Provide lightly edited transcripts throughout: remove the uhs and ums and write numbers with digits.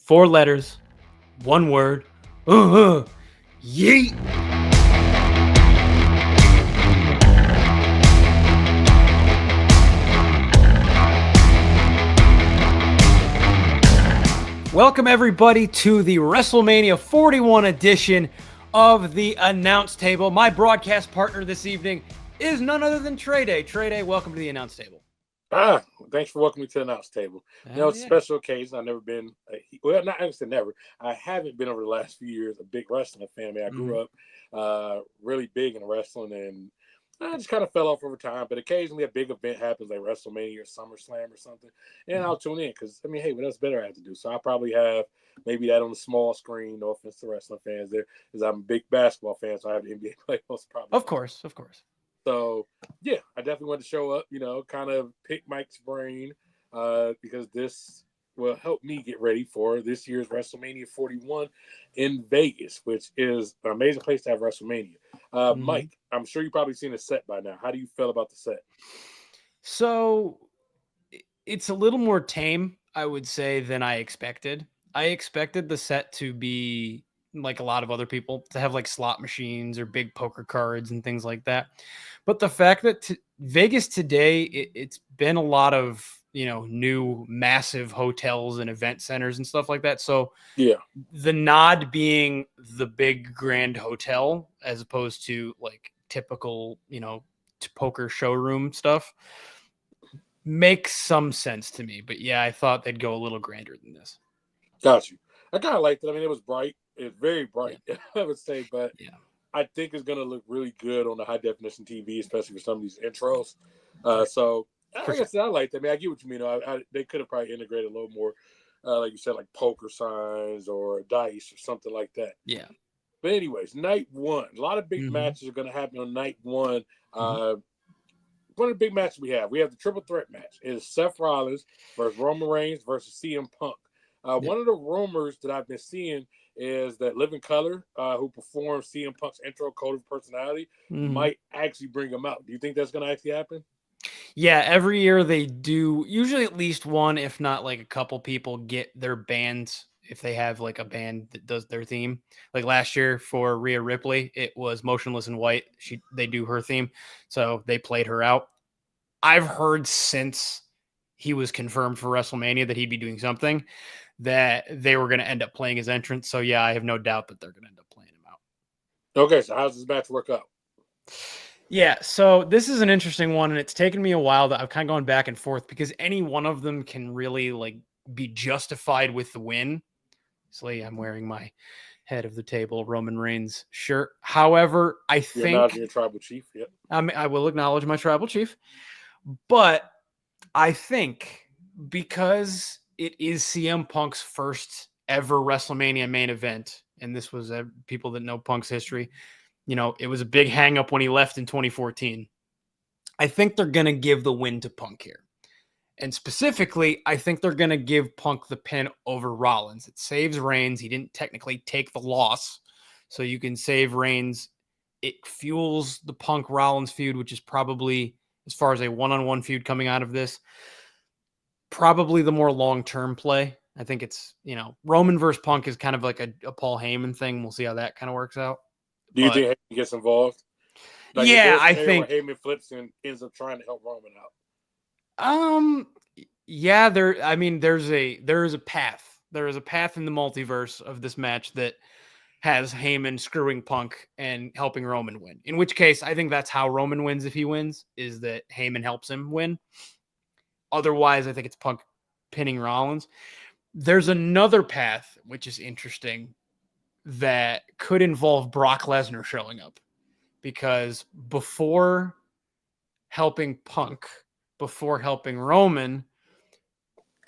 4 letters, 1 word. Yeet. Welcome everybody to the WrestleMania 41 edition of the Announce Table. My broadcast partner this evening is none other than TreyDay. TreyDay, welcome to the Announce Table. Thanks for welcoming me to the Announce Table. It's a special occasion. I've never been, not actually never. I haven't been over the last few years a big wrestling fan. I grew up really big in wrestling, and I just kind of fell off over time. But occasionally a big event happens like WrestleMania or SummerSlam or something, and I'll tune in because, hey, what else better I have to do? So I'll probably have maybe that on the small screen. No offense to wrestling fans there, because I'm a big basketball fan, so I have the NBA playoffs probably. Of course. So, yeah, I definitely want to show up, kind of pick Mike's brain because this will help me get ready for this year's WrestleMania 41 in Vegas, which is an amazing place to have WrestleMania. Mike, I'm sure you've probably seen the set by now. How do you feel about the set? So, it's a little more tame, I would say, than I expected. I expected the set to be like a lot of other people, to have like slot machines or big poker cards and things like that. But the fact that Vegas today, it's been a lot of, new massive hotels and event centers and stuff like that. So yeah, the nod being the big grand hotel as opposed to like typical, poker showroom stuff makes some sense to me. But yeah, I thought they'd go a little grander than this. Got you. I kind of liked it. I mean, it was bright. It's very bright, I would say, but I think it's going to look really good on the high definition TV, especially for some of these intros. So, like I said, I liked it. I mean, I get what you mean. They could have probably integrated a little more, like you said, like poker signs or dice or something like that. Yeah. But anyways, night one. A lot of big matches are going to happen on night one. One of the big matches we have the triple threat match. It is Seth Rollins versus Roman Reigns versus CM Punk. One of the rumors that I've been seeing is that Living Color, who performed CM Punk's intro Code of Personality, might actually bring him out. Do you think that's going to actually happen? Yeah, every year they do. Usually at least one, if not like a couple people, get their bands if they have like a band that does their theme. Like last year for Rhea Ripley, it was Motionless in White. They do her theme, so they played her out. I've heard since he was confirmed for WrestleMania that he'd be doing something, that they were going to end up playing his entrance. So yeah, I have no doubt that they're going to end up playing him out. Okay, so how's this match work out? Yeah, so this is an interesting one, and it's taken me a while that I've kind of gone back and forth because any one of them can really like be justified with the win. So yeah, I'm wearing my head of the table Roman Reigns shirt. However, I think you're not your tribal chief. Yep. I will acknowledge my tribal chief, but I think because it is CM Punk's first ever WrestleMania main event, and this was people that know Punk's history, it was a big hang up when he left in 2014. I think they're going to give the win to Punk here. And specifically, I think they're going to give Punk the pin over Rollins. It saves Reigns. He didn't technically take the loss, so you can save Reigns. It fuels the Punk-Rollins feud, which is probably, as far as a one-on-one feud coming out of this, probably the more long-term play. I think it's, Roman versus Punk is kind of like a Paul Heyman thing. We'll see how that kind of works out. Do you think Heyman gets involved? Like, yeah, I think Heyman flips and ends up trying to help Roman out. Yeah, there is a path. There is a path in the multiverse of this match that has Heyman screwing Punk and helping Roman win. In which case, I think that's how Roman wins if he wins, is that Heyman helps him win. Otherwise, I think it's Punk pinning Rollins. There's another path, which is interesting, that could involve Brock Lesnar showing up. Because before helping Punk, before helping Roman,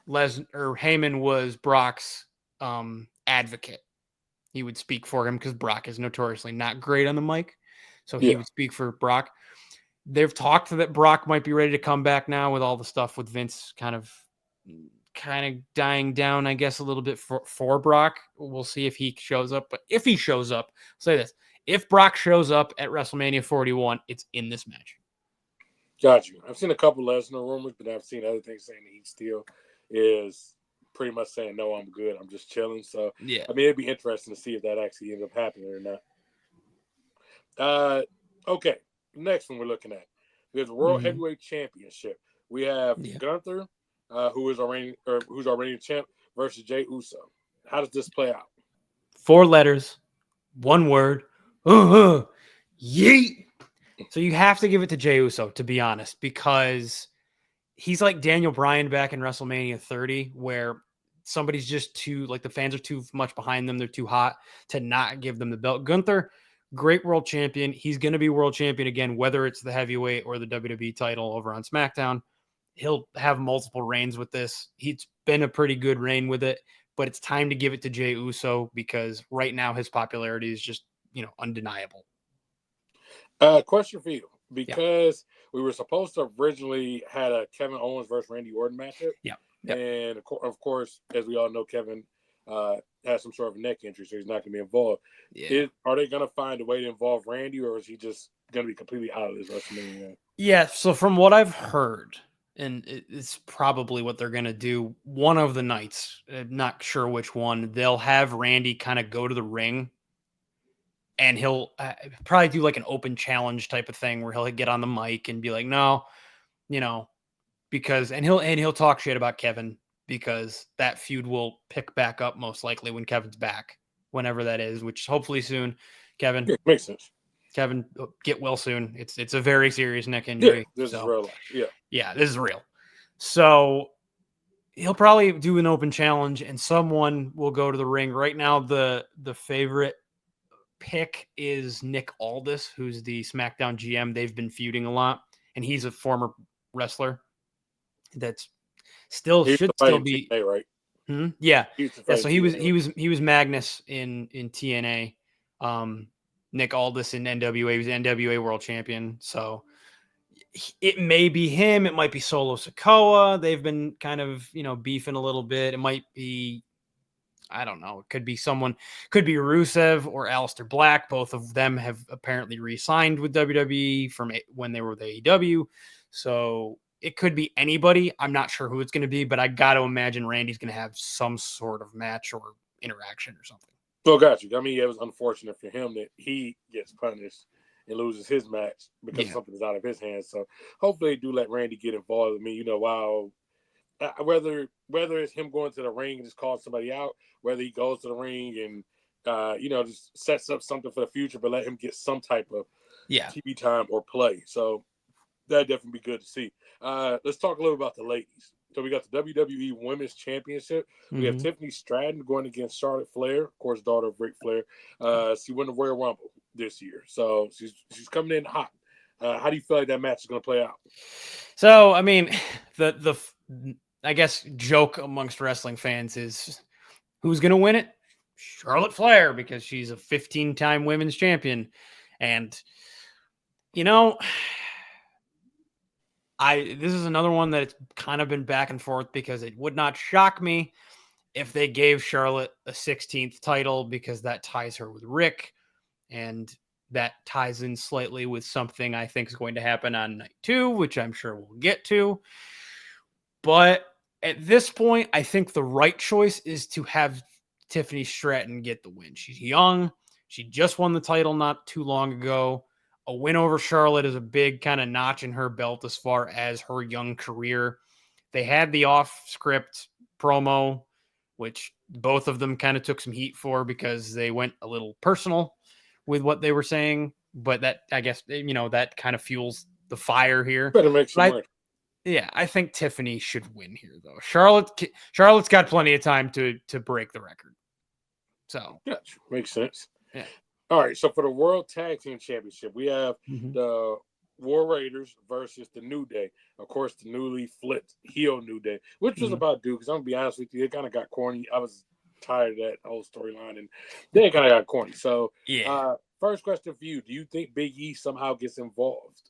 Heyman was Brock's advocate. He would speak for him because Brock is notoriously not great on the mic. So he would speak for Brock. They've talked that Brock might be ready to come back now with all the stuff with Vince kind of dying down, I guess, a little bit for Brock. We'll see if he shows up. But if he shows up, I'll say this. If Brock shows up at WrestleMania 41, it's in this match. Got you. I've seen a couple Lesnar rumors, but I've seen other things saying that he still is pretty much saying, no, I'm good. I'm just chilling. So, Yeah. I mean, it'd be interesting to see if that actually ends up happening or not. Okay. Next one we're looking at. There's World Heavyweight Championship. We have Gunther, who's our reigning champ, versus Jey Uso. How does this play out? 4 letters, 1 word. Yeet. So you have to give it to Jey Uso, to be honest, because he's like Daniel Bryan back in WrestleMania 30, where somebody's just too, like, the fans are too much behind them. They're too hot to not give them the belt. Gunther, great world champion. He's going to be world champion again, whether it's the heavyweight or the WWE title over on SmackDown. He'll have multiple reigns with this. He's been a pretty good reign with it, but it's time to give it to Jey Uso because right now his popularity is just, undeniable. Question for you, because we were supposed to originally had a Kevin Owens versus Randy Orton matchup. And of course, as we all know, Kevin has some sort of neck injury, so he's not going to be involved. Are they going to find a way to involve Randy, or is he just going to be completely out of this WrestleMania? Yeah, so from what I've heard, and it's probably what they're going to do, one of the nights, not sure which one, they'll have Randy kind of go to the ring, and he'll probably do like an open challenge type of thing where he'll get on the mic and be like, no, because, and he'll talk shit about Kevin, because that feud will pick back up most likely when Kevin's back, whenever that is, which hopefully soon. Kevin, makes sense. Kevin, get well soon. It's a very serious neck injury. This is real life. Yeah, this is real. So he'll probably do an open challenge, and someone will go to the ring. Right now, the favorite pick is Nick Aldis, who's the SmackDown GM. They've been feuding a lot, and he's a former wrestler that's should still be TNA, right. Yeah. So he was Magnus in TNA. Nick Aldis in NWA. He was NWA World Champion. So it may be him. It might be Solo Sikoa. They've been kind of, beefing a little bit. It might be, I don't know. It could be could be Rusev or Aleister Black. Both of them have apparently re-signed with WWE from when they were with AEW. So it could be anybody. I'm not sure who it's going to be, but I got to imagine Randy's going to have some sort of match or interaction or something. Well, got you. I mean, it was unfortunate for him that he gets punished and loses his match because something is out of his hands. So hopefully they do let Randy get involved. I mean, while whether it's him going to the ring and just calling somebody out, whether he goes to the ring and just sets up something for the future, but let him get some type of TV time or play. So that'd definitely be good to see. Let's talk a little about the ladies. So we got the WWE Women's Championship. We have Tiffany Stratton going against Charlotte Flair, of course, daughter of Ric Flair. She won the Royal Rumble this year, so she's coming in hot. How do you feel like that match is going to play out? So, I mean, the I guess joke amongst wrestling fans is who's going to win it? Charlotte Flair, because she's a 15-time women's champion, and this is another one that it's kind of been back and forth, because it would not shock me if they gave Charlotte a 16th title, because that ties her with Rick, and that ties in slightly with something I think is going to happen on night 2, which I'm sure we'll get to. But at this point, I think the right choice is to have Tiffany Stratton get the win. She's young. She just won the title not too long ago. A win over Charlotte is a big kind of notch in her belt as far as her young career. They had the off-script promo, which both of them kind of took some heat for because they went a little personal with what they were saying. But that, I guess, that kind of fuels the fire here. Better make some money. Yeah, I think Tiffany should win here, though. Charlotte's got plenty of time to break the record. So gotcha. Makes sense. Yeah. All right, so for the World Tag Team Championship, we have the War Raiders versus the New Day. Of course, the newly flipped heel New Day, which was about due, because I'm going to be honest with you, it kind of got corny. I was tired of that whole storyline, and they kind of got corny. So, first question for you, do you think Big E somehow gets involved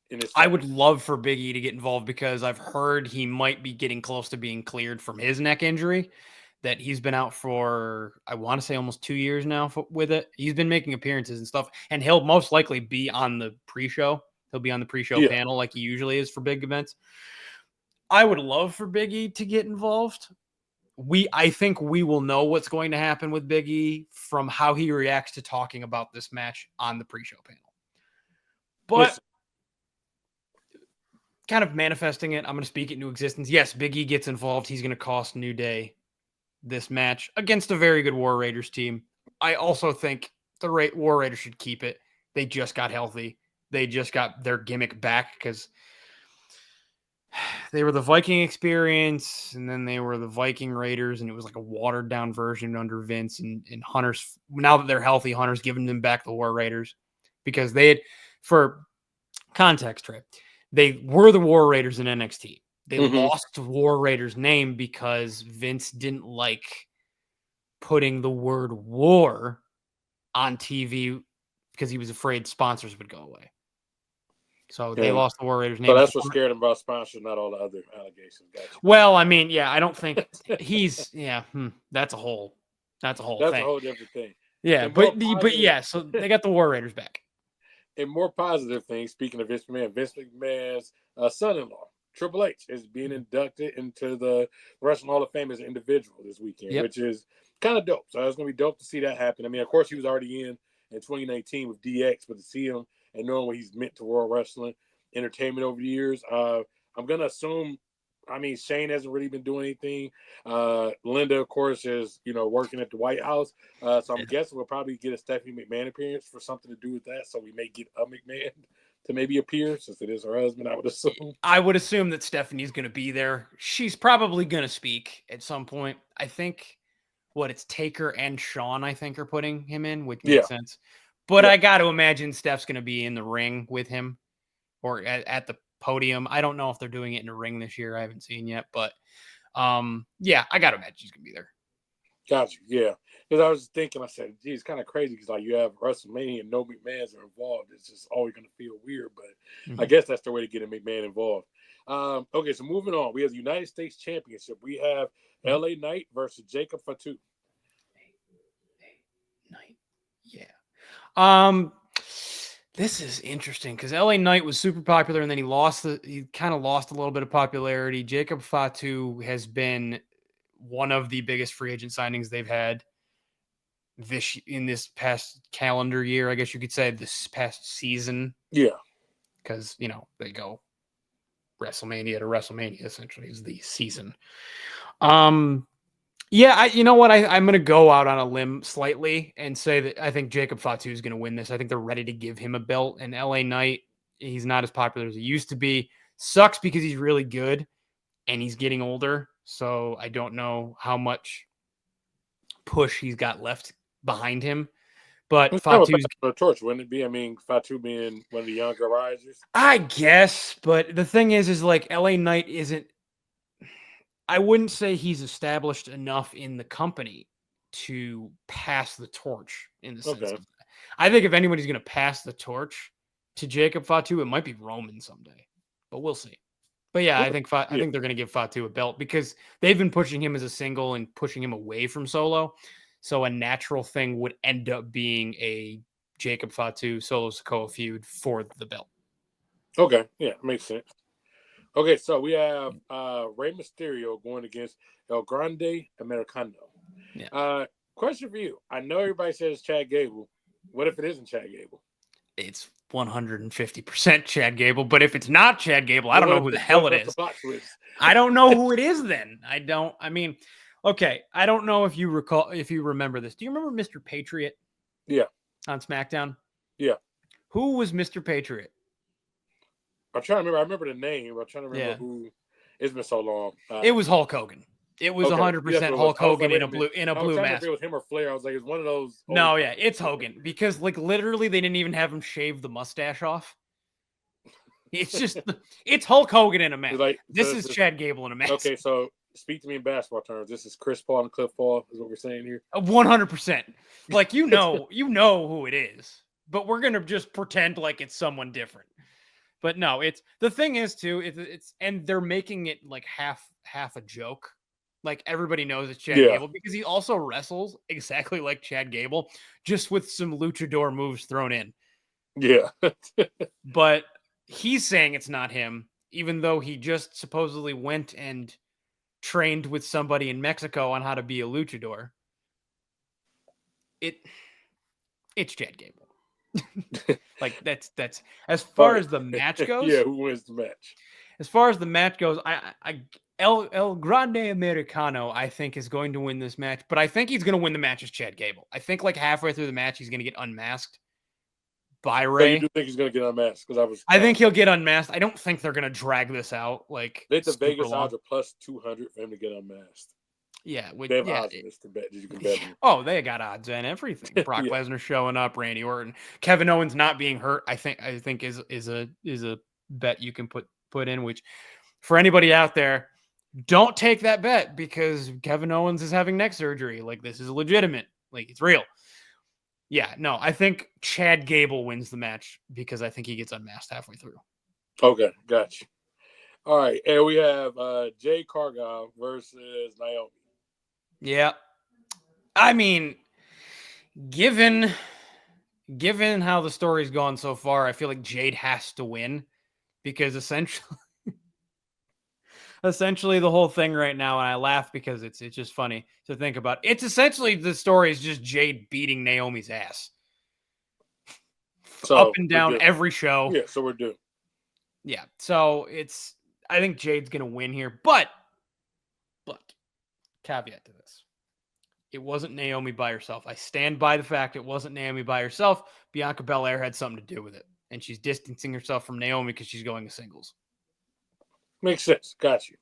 in this? I would love for Big E to get involved, because I've heard he might be getting close to being cleared from his neck injury that he's been out for, I want to say, almost 2 years now with it. He's been making appearances and stuff, and he'll most likely be on the pre-show. He'll be on the pre-show panel like he usually is for big events. I would love for Big E to get involved. I think we will know what's going to happen with Big E from how he reacts to talking about this match on the pre-show panel. But kind of manifesting it, I'm going to speak it into existence. Yes, Big E gets involved. He's going to cost New Day this match against a very good War Raiders team. I also think the War Raiders should keep it. They just got healthy. They just got their gimmick back because they were the Viking experience, and then they were the Viking Raiders, and it was like a watered down version under Vince and Hunter's. Now that they're healthy, Hunter's giving them back the War Raiders because they had, for context, Trey, they were the War Raiders in NXT. They lost War Raiders name because Vince didn't like putting the word war on TV because he was afraid sponsors would go away. So they lost the War Raiders name. So that's what scared him about sponsors, not all the other allegations. Gotcha. Well, I mean, yeah, I don't think he's that's a whole thing. That's a whole different thing. Yeah, but yeah, so they got the War Raiders back. And more positive things, speaking of Vince McMahon's son-in-law, Triple H, is being inducted into the Wrestling Hall of Fame as an individual this weekend, which is kind of dope. So it's going to be dope to see that happen. I mean, of course, he was already in 2019 with DX, but to see him and knowing what he's meant to World Wrestling Entertainment over the years, I'm going to assume, I mean, Shane hasn't really been doing anything. Linda, of course, is, working at the White House. So I'm guessing we'll probably get a Stephanie McMahon appearance for something to do with that. So we may get a McMahon to maybe appear since it is her husband, I would assume. I would assume that Stephanie's going to be there. She's probably going to speak at some point. I think it's Taker and Shawn, I think, are putting him in, which makes sense. But I got to imagine Steph's going to be in the ring with him or at the podium. I don't know if they're doing it in a ring this year. I haven't seen yet, but yeah, I got to imagine she's going to be there. Gotcha. Yeah. Because I was thinking, I said, geez, it's kind of crazy because you have WrestleMania and no McMahons are involved. It's just always going to feel weird, but I guess that's the way to get a McMahon involved. Okay, so moving on. We have the United States Championship. We have LA Knight versus Jacob Fatu. Knight. Yeah. This is interesting because LA Knight was super popular and then he kind of lost a little bit of popularity. Jacob Fatu has been one of the biggest free agent signings they've had in this past calendar year, I guess you could say, this past season. Yeah. Because, they go WrestleMania to WrestleMania essentially is the season. Yeah, you know what? I'm going to go out on a limb slightly and say that I think Jacob Fatu is going to win this. I think they're ready to give him a belt. And LA Knight, he's not as popular as he used to be. Sucks because he's really good and he's getting older. So I don't know how much push he's got left behind him. But Fatu's a torch, wouldn't it be? I mean, Fatu being one of the younger risers. I guess, but the thing is like LA Knight isn't. I wouldn't say he's established enough in the company to pass the torch in the sense. Okay. I think if anybody's going to pass the torch to Jacob Fatu, it might be Roman someday, but we'll see. But yeah, I think they're going to give Fatu a belt because they've been pushing him as a single and pushing him away from solo. So a natural thing would end up being a Jacob Fatu Solo Sikoa feud for the belt. Okay, yeah, makes sense. Okay, so we have Rey Mysterio going against El Grande Americano. Yeah. Question for you. I know everybody says Chad Gable. What if it isn't Chad Gable? It's 150% Chad Gable, but if it's not Chad Gable, I don't know who the hell it is. I don't know who it is then. I mean, okay, I don't know if you remember this. Do you remember Mr. Patriot? Yeah. On SmackDown? Yeah. Who was Mr. Patriot? I'm trying to remember. I remember the name. I'm trying to remember who. It's been so long. It was Hulk Hogan. It was 100% Hulk Hogan in a blue mask. If it was him or Flair. I was like, it's one of those. No, yeah, it's Hogan because literally they didn't even have him shave the mustache off. It's just it's Hulk Hogan in a mask. This is Chad Gable in a mask. Okay, so speak to me in basketball terms. This is Chris Paul and Cliff Paul is what we're saying here. 100%. You know who it is, but we're gonna just pretend like it's someone different. But no, it's the thing is too. It's and they're making it like half a joke. Like everybody knows it's Chad Gable because he also wrestles exactly like Chad Gable, just with some luchador moves thrown in. Yeah, but he's saying it's not him, even though he just supposedly went and trained with somebody in Mexico on how to be a luchador. It's Chad Gable. Like that's as far as the match goes. Yeah, who wins the match? As far as the match goes, El Grande Americano, I think, is going to win this match, but I think he's going to win the match as Chad Gable. I think like halfway through the match, he's going to get unmasked by Ray. So you do think he's going to get unmasked? Because I think he'll get unmasked. I don't think they're going to drag this out like. I think the Vegas odds are plus 200 for him to get unmasked. Yeah, they have odds in this to bet. You can bet them. Oh, they got odds in everything. Brock Lesnar showing up, Randy Orton, Kevin Owens not being hurt. I think is a bet you can put in. Which, for anybody out there, don't take that bet because Kevin Owens is having neck surgery. Like, this is legitimate. Like, it's real. Yeah, no, I think Chad Gable wins the match because I think he gets unmasked halfway through. Okay, gotcha. All right, and we have Jade Cargill versus Naomi. Yeah. I mean, given how the story's gone so far, I feel like Jade has to win because essentially the whole thing right now, and I laugh because it's just funny to think about. It's essentially the story is just Jade beating Naomi's ass. So up and down every show. Yeah, so we're due. Yeah. So I think Jade's gonna win here, but caveat to this. It wasn't Naomi by herself. I stand by the fact it wasn't Naomi by herself. Bianca Belair had something to do with it. And she's distancing herself from Naomi because she's going to singles. Makes sense. Got you.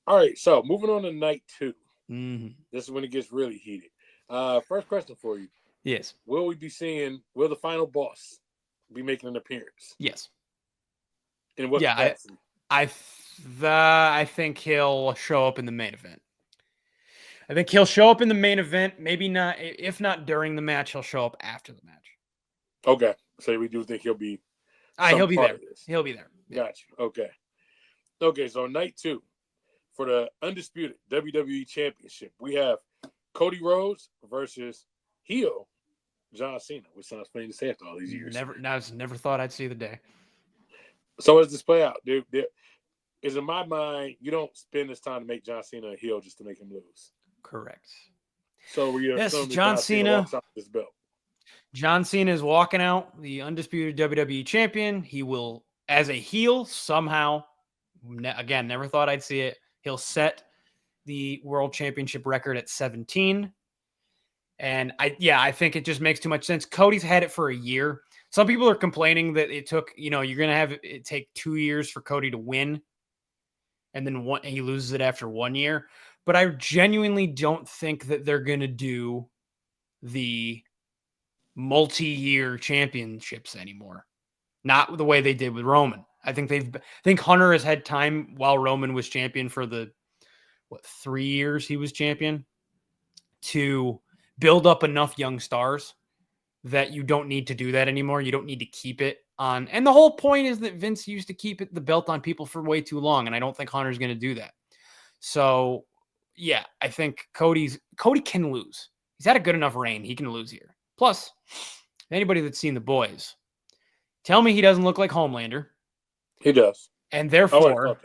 All right, so moving on to night 2. Mm-hmm. This is when it gets really heated. First question for you. Yes. Will the final boss be making an appearance? Yes. In what capacity? I think he'll show up in the main event. I think he'll show up in the main event. Maybe not. If not during the match, he'll show up after the match. Okay. So we do think he'll be he'll be there. He'll be there. Yeah. Got you. Okay. Okay, so night 2 for the undisputed WWE Championship, we have Cody Rhodes versus heel John Cena, which sounds funny to say after all these years. Never thought I'd see the day. So as this play out, is in my mind, you don't spend this time to make John Cena a heel just to make him lose. Correct. So John Cena walks out this belt. John Cena is walking out, the undisputed WWE champion. He will, as a heel, somehow, again, never thought I'd see it, he'll set the world championship record at 17. And I think it just makes too much sense. Cody's had it for a year. Some people are complaining that it took, you're going to have it take 2 years for Cody to win. And then he loses it after 1 year. But I genuinely don't think that they're going to do the multi-year championships anymore. Not the way they did with Roman. I think Hunter has had time while Roman was champion for the 3 years he was champion to build up enough young stars that you don't need to do that anymore. You don't need to keep it on. And the whole point is that Vince used to keep the belt on people for way too long. And I don't think Hunter's going to do that. So yeah, I think Cody can lose. He's had a good enough reign. He can lose here. Plus, anybody that's seen The Boys, tell me he doesn't look like Homelander. He does. And therefore,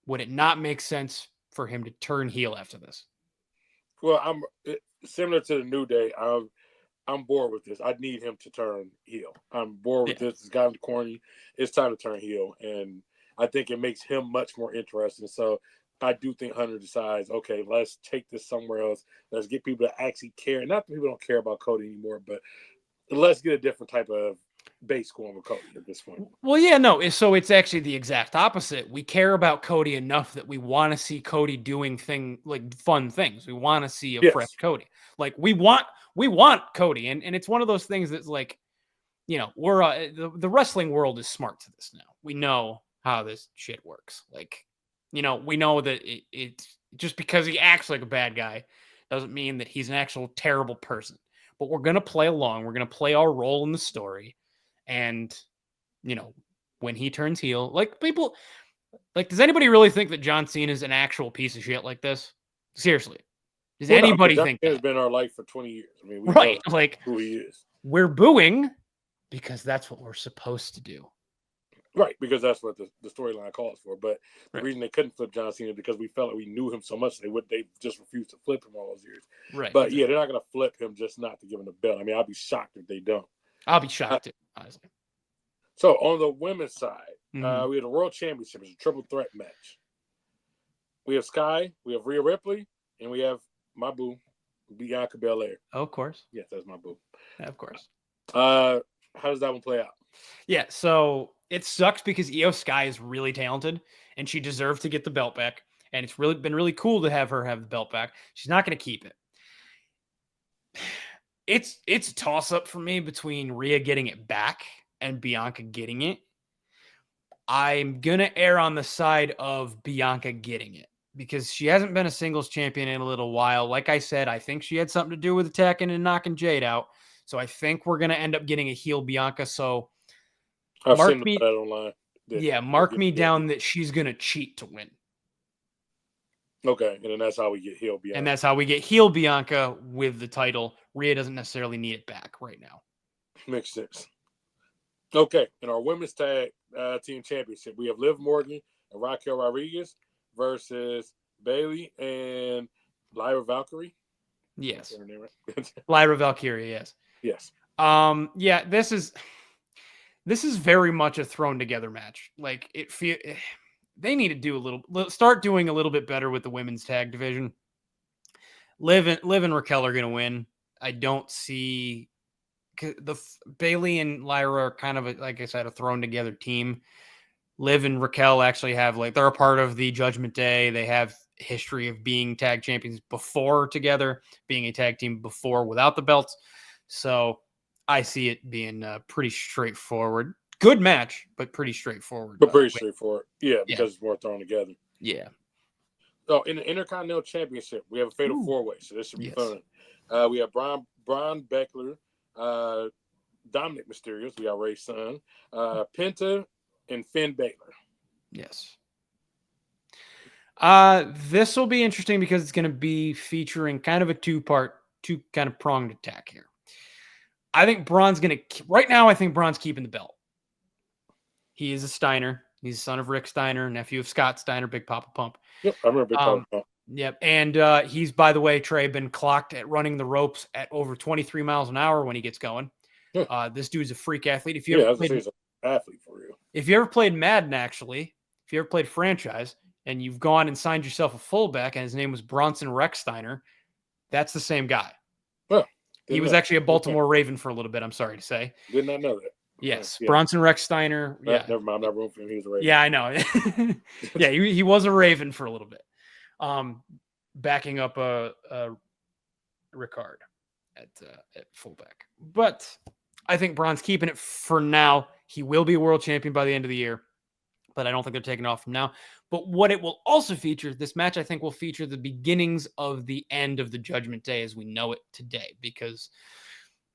would it not make sense for him to turn heel after this? Well, I'm similar to the New Day. I'm bored with this. I need him to turn heel. I'm bored with this. It's gotten corny. It's time to turn heel. And I think it makes him much more interesting. So I do think Hunter decides, okay, let's take this somewhere else. Let's get people to actually care. Not that people don't care about Cody anymore, but let's get a different type of base going with Cody at this point. Well, yeah, no. So it's actually the exact opposite. We care about Cody enough that we want to see Cody doing fun things. We want to see a fresh Cody. Like we want Cody. And it's one of those things that's like, we're the wrestling world is smart to this now. We know how this shit works. Like, we know that it's just because he acts like a bad guy doesn't mean that he's an actual terrible person. But we're going to play along. We're going to play our role in the story. And, when he turns heel, does anybody really think that John Cena is an actual piece of shit like this? Seriously. Does anybody think that? John Cena's been in our life for 20 years. I mean, we know who he is. We're booing because that's what we're supposed to do. Right, because that's what the storyline calls for. But the Right. reason they couldn't flip John Cena is because we felt like we knew him so much they just refused to flip him all those years. Right. But yeah, they're not going to flip him just not to give him the belt. I mean, I'll be shocked if they don't. I'll be shocked, honestly. So on the women's side, we Mm-hmm. have the World Championship. It's a triple threat match. We have Sky, we have Rhea Ripley, and we have my boo, Bianca Belair. Oh, of course. Yes, that's my boo. Yeah, of course. How does that one play out? Yeah, so it sucks because Io Sky is really talented and she deserves to get the belt back. And it's really been really cool to have her have the belt back. She's not going to keep it. It's a toss-up for me between Rhea getting it back and Bianca getting it. I'm going to err on the side of Bianca getting it because she hasn't been a singles champion in a little while. Like I said, I think she had something to do with attacking and knocking Jade out. So I think we're going to end up getting a heel Bianca. So I've seen that online. Mark me down that she's going to cheat to win. Okay, and then that's how we get heel Bianca. And that's how we get heel Bianca with the title. Rhea doesn't necessarily need it back right now. Makes sense. Okay, in our women's tag team championship, we have Liv Morgan and Raquel Rodriguez versus Bayley and Lyra Valkyrie. Yes. Her name, right? Lyra Valkyrie, yes. Yes. Yeah, this is very much a thrown together match. Like they need to do start doing a little bit better with the women's tag division. Liv and Raquel are going to win. I don't see Bayley and Lyra are kind of like I said, a thrown together team. Liv and Raquel actually have they're a part of the Judgment Day. They have history of being tag champions before together, being a tag team before without the belts. So I see it being pretty straightforward. Good match, but pretty straightforward. But pretty straightforward. Yeah, because it's more thrown together. Yeah. So in the Intercontinental Championship, we have a fatal four-way, so this should be fun. We have Braun Beckler, Dominic Mysterio, we got Ray's son, Penta, and Finn Balor. Yes. This will be interesting because it's going to be featuring kind of a two kind of pronged attack here. I think Braun's right now, I think Braun's keeping the belt. He is a Steiner. He's the son of Rick Steiner, nephew of Scott Steiner, Big Papa Pump. Yep, I remember Big Papa Pump. Yep, and he's, by the way, Trey, been clocked at running the ropes at over 23 miles an hour when he gets going. This dude's a freak athlete. If you he's an athlete for real. If you ever played Madden, actually, if you ever played franchise and you've gone and signed yourself a fullback and his name was Bronson Rexsteiner, that's the same guy. Well, he was actually a Baltimore Raven for a little bit, I'm sorry to say. Did not know that. Yes, yeah. Bronson Rexsteiner. Yeah. Never mind, I'm not rooting for him. He was a Raven. Yeah, I know. Yeah, he was a Raven for a little bit. Backing up Ricard at fullback. But I think Braun's keeping it for now. He will be a world champion by the end of the year, but I don't think they're taking off from now. But what it will also feature, this match, I think, will feature the beginnings of the end of the Judgment Day as we know it today. Because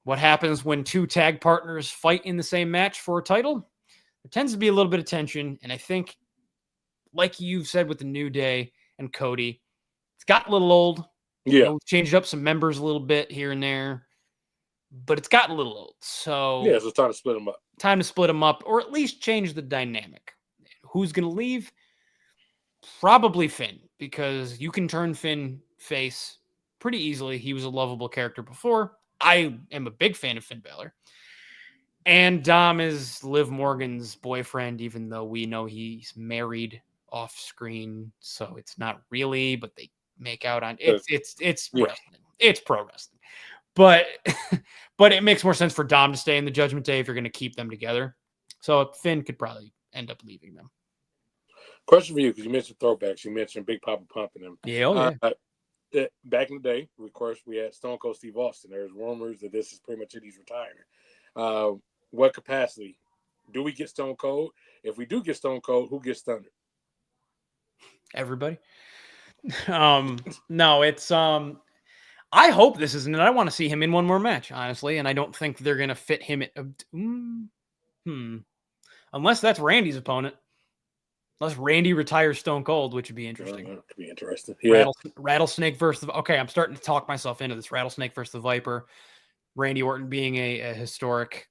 what happens when two tag partners fight in the same match for a title? There tends to be a little bit of tension. And I think, like you've said with the New Day and Cody, it's gotten a little old. Yeah. Changed up some members a little bit here and there, but it's gotten a little old. So yeah, so it's time to split them up. Time to split them up, or at least change the dynamic. Who's going to leave? Probably Finn, because you can turn Finn face pretty easily. He was a lovable character before. I am a big fan of Finn Balor. And Dom is Liv Morgan's boyfriend, even though we know he's married off screen. So it's not really, but they make out on it's wrestling. It's pro wrestling. But it makes more sense for Dom to stay in the Judgment Day if you're going to keep them together. So Finn could probably end up leaving them. Question for you, because you mentioned throwbacks. You mentioned Big Papa Pump and them. Yeah, back in the day, of course, we had Stone Cold Steve Austin. There's rumors that this is pretty much it. He's retiring. What capacity do we get Stone Cold? If we do get Stone Cold, who gets Thunder? Everybody. No, it's I hope this isn't it. I want to see him in one more match, honestly, and I don't think they're gonna fit him unless that's Randy's opponent. Unless Randy retires Stone Cold, which would be interesting. That could be interesting. Yeah. Rattlesnake versus okay, I'm starting to talk myself into this. Rattlesnake versus the Viper. Randy Orton being a historic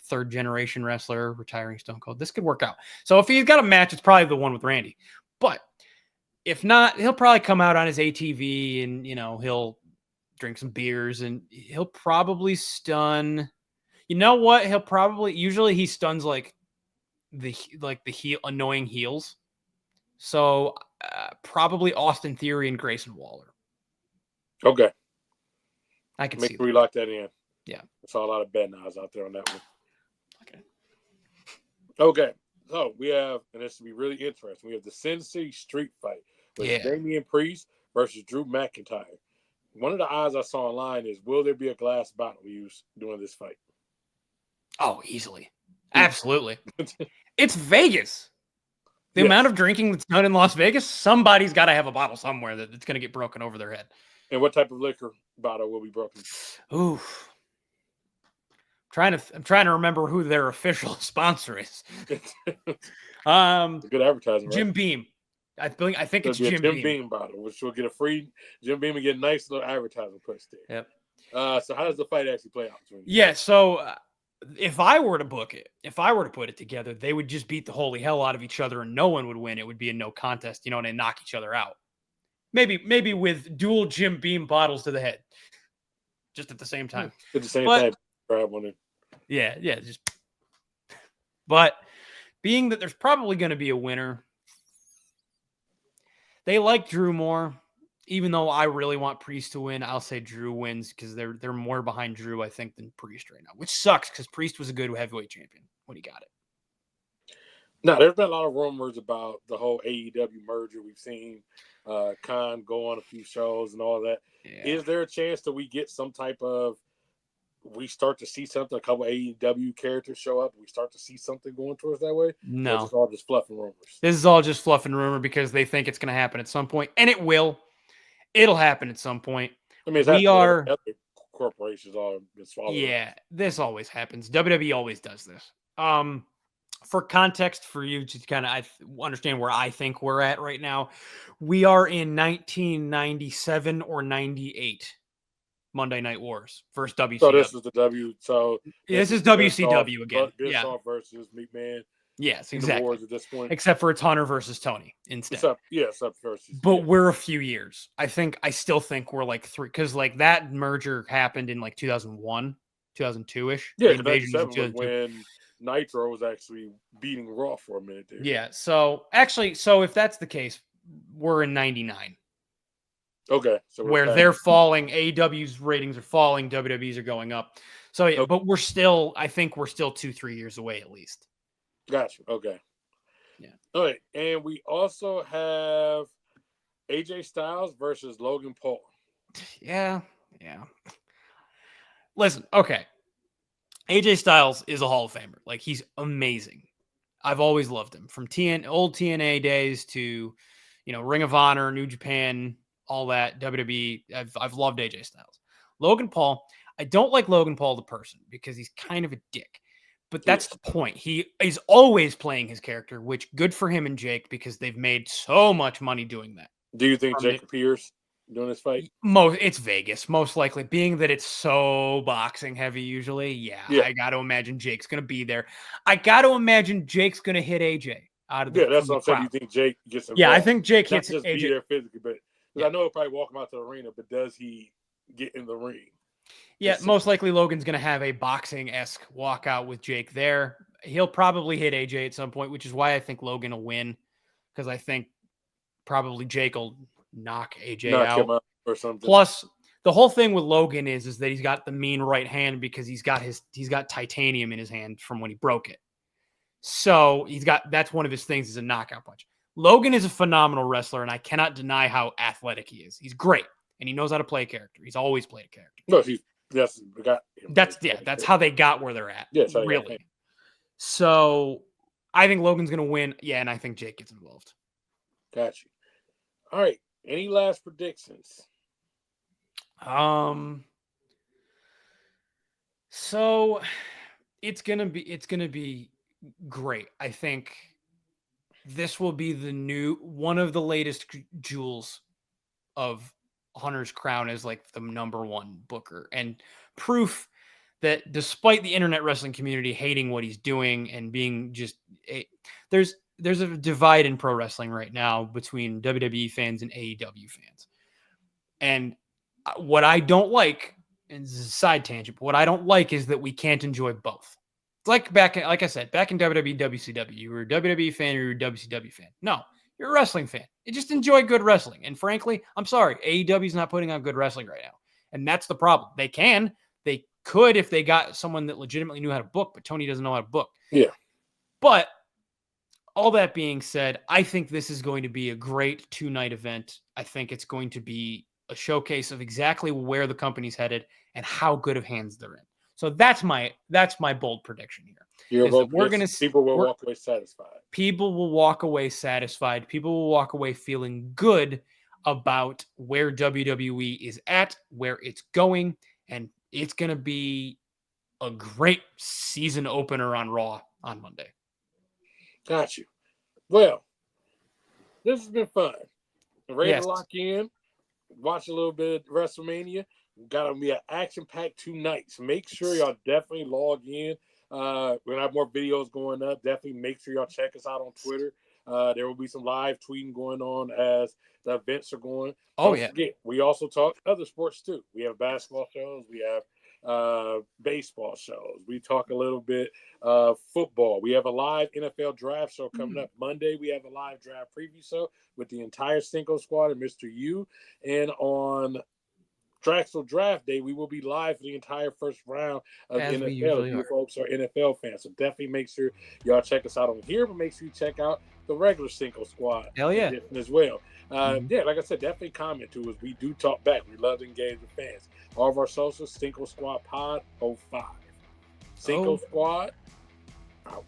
third generation wrestler, retiring Stone Cold. This could work out. So if he's got a match, it's probably the one with Randy. But if not, he'll probably come out on his ATV and, he'll drink some beers and he'll probably stun. You know what? Usually he stuns like the annoying heels. So probably Austin Theory and Grayson Waller. Okay. I can Make see sure we lock that in. Yeah. I saw a lot of betting odds out there on that one. Okay. So we have, and this will be really interesting, we have the Sin City Street Fight with Damian Priest versus Drew McIntyre. One of the odds I saw online is, will there be a glass bottle used during this fight? Oh, easily. Absolutely. It's Vegas. The amount of drinking that's done in Las Vegas, somebody's got to have a bottle somewhere that's going to get broken over their head. And what type of liquor bottle will be broken? Ooh. I'm trying to remember who their official sponsor is. Good advertising, right? Jim Beam. I think it's Jim Beam bottle, which will get a free Jim Beam and get a nice little advertising push there. Yep. So how does the fight actually play out? So if I were to book it, if I were to put it together, they would just beat the holy hell out of each other and no one would win. It would be a no contest, and they knock each other out. Maybe with dual Jim Beam bottles to the head, just at the same time. At the same time, grab one in. Yeah. But being that there's probably going to be a winner, they like Drew more. Even though I really want Priest to win, I'll say Drew wins because they're more behind Drew, I think, than Priest right now, which sucks because Priest was a good heavyweight champion when he got it. Now, there's been a lot of rumors about the whole AEW merger. We've seen Khan go on a few shows and all that. Yeah. Is there a chance that we start to see something, a couple AEW characters show up, we start to see something going towards that way? No. Or it's all just fluff and rumors? This is all just fluff and rumor because they think it's going to happen at some point, and it will. It'll happen at some point. I mean, other corporations are swallowing. Yeah, this always happens. WWE always does this. For context, for you to kind of understand where I think we're at right now, we are in 1997 or 98 Monday Night Wars versus WCW. So this is the W. So this is WCW again. Bischoff versus McMahon. Yes, exactly. Wars at this point. Except for it's Hunter versus Tony instead. Except versus. But we're a few years. I still think we're like 3, because like that merger happened in like 2001, 2002-ish. Yeah, 97 was when Nitro was actually beating Raw for a minute there. Yeah, so if that's the case, we're in 99. Okay. So where they're falling, AEW's ratings are falling, WWE's are going up. So yeah, but I think we're still 2-3 years away at least. Gotcha. Okay. Yeah. All right. And we also have AJ Styles versus Logan Paul. Yeah. Listen, okay. AJ Styles is a Hall of Famer. Like, he's amazing. I've always loved him. From old TNA days to, Ring of Honor, New Japan, all that, WWE. I've loved AJ Styles. Logan Paul, I don't like Logan Paul the person because he's kind of a dick. But that's the point. He is always playing his character, which good for him and Jake because they've made so much money doing that. Do you think Jake appears doing this fight? It's Vegas, most likely, being that it's so boxing heavy usually. Yeah. I got to imagine Jake's going to be there. I got to imagine Jake's going to hit AJ out of the that's what I'm saying. You think Jake gets involved? Yeah, I think Jake hits just AJ. Be there physically, but I know he'll probably walk him out to the arena, but does he get in the ring? Yeah, most likely Logan's going to have a boxing-esque walkout with Jake there. He'll probably hit AJ at some point, which is why I think Logan will win, because I think probably Jake will knock AJ out. Him out or something. Plus, the whole thing with Logan is that he's got the mean right hand because he's got titanium in his hand from when he broke it. So that's one of his things is a knockout punch. Logan is a phenomenal wrestler, and I cannot deny how athletic he is. He's great, and he knows how to play a character. He's always played a character. No, that's how they got where they're at. Yes, really. So I think Logan's going to win. Yeah, and I think Jake gets involved. Gotcha. All right. Any last predictions? So it's gonna be great. I think this will be one of the latest jewels of Hunter's crown as like the number one booker and proof that despite the internet wrestling community hating what he's doing and being just there's a divide in pro wrestling right now between WWE fans and AEW fans. And what I don't like, and this is a side tangent, but what I don't like is that we can't enjoy both. It's like I said, back in WWE, WCW, you were a WWE fan or you were a WCW fan. No, you're a wrestling fan. You just enjoy good wrestling. And frankly, I'm sorry, AEW's not putting on good wrestling right now. And that's the problem. They could if they got someone that legitimately knew how to book, but Tony doesn't know how to book. Yeah. But all that being said, I think this is going to be a great 2-night event. I think it's going to be a showcase of exactly where the company's headed and how good of hands they're in. So that's my bold prediction here. People will walk away satisfied. People will walk away satisfied. People will walk away feeling good about where WWE is at, where it's going, and it's going to be a great season opener on Raw on Monday. Got you. Well, this has been fun. Ready to lock in, watch a little bit of WrestleMania. Got to be an action-packed 2 nights. Make sure y'all definitely log in. We're going to have more videos going up. Definitely make sure y'all check us out on Twitter. There will be some live tweeting going on as the events are going. Don't forget, we also talk other sports too. We have basketball shows. We have baseball shows. We talk a little bit football. We have a live NFL draft show coming up Monday. We have a live draft preview show with the entire Cinco squad and Mr. U. And on Draxel Draft Day, we will be live for the entire first round of the NFL. You folks are NFL fans, so definitely make sure y'all check us out on here, but make sure you check out the regular Cinco squad as well. Like I said, definitely comment to us. We do talk back. We love to engage with fans. All of our socials, Cinco Squad Pod 05. Cinco Squad out.